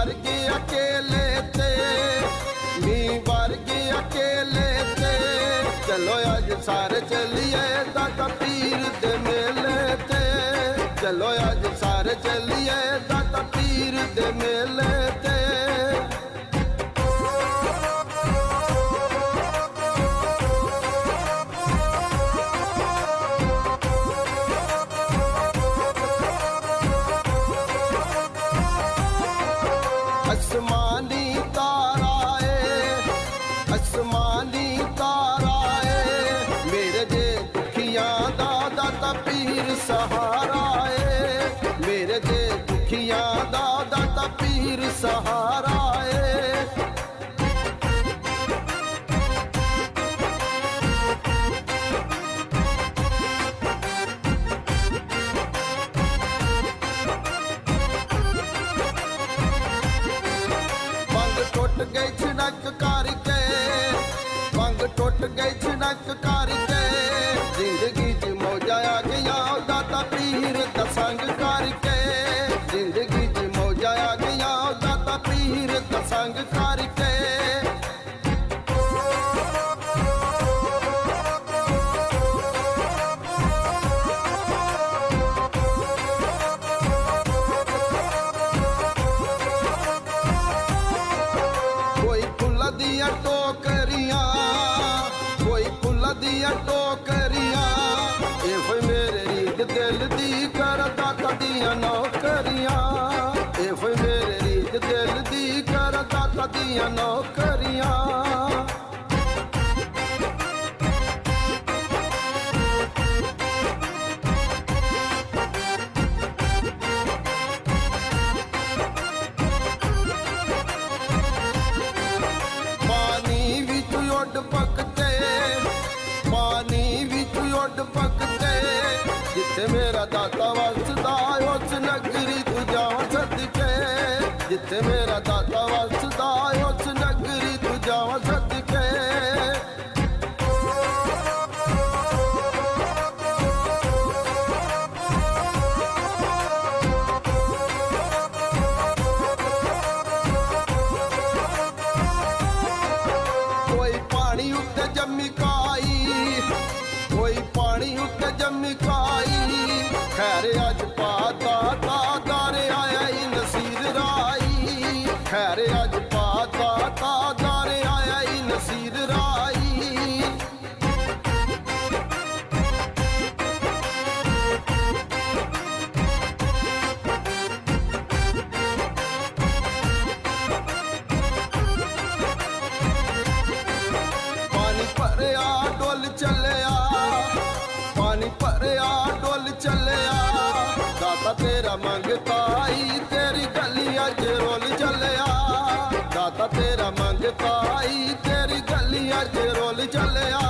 वर्गे अकेले थे, मी वर्गे अकेले थे। चलो अज सारे चलिए दाता पीर दे मेले ते, चलो अज सारे चलिए दाता पीर दे मेले ते। आसमानी तारा है, आसमानी तारा है, मेरे जे दुखियां दा दाता पीर सहारा है, मेरे जे दुखियां दा दाता पीर सहारा है। टुट गई छिड़क करके, पंग टुट गई छिड़क करके, जिंदगी च मौजा आ गया दाता पीर दा संग करके, जिंदगी च मौजा आ गया दाता पीर दा संग करके। दिया टोकरियां, कोई फुल दिया टोकरियां, ये फिर मेरे रीत दिल दी कर दाता दिया नौकरियां, ये फिर मेरे रीत दिल दी कर दाता दिया नौकरियां। उड पकते, पानी विच उड पकते, जिथे मेरा दाता वसदा उस नगरी तू जावा सदके, जिथे मेरा दाता वसदा उस नगरी तू जावा सदके। पानी उत्ते जम्मी काई, कोई पानी उत्ते जम्मी काई, खैर अज पाता दारे आया ही नसीर राई, खैर अज पाता दारे आया ही नसीर राई। भरिया डोल चलिया, पानी भरिया डोल चलिया, दाता तेरा मंगता आई तेरी गली अज रोल चलिया, दाता तेरा मंगता आई तेरी गली अज रोल चलिया।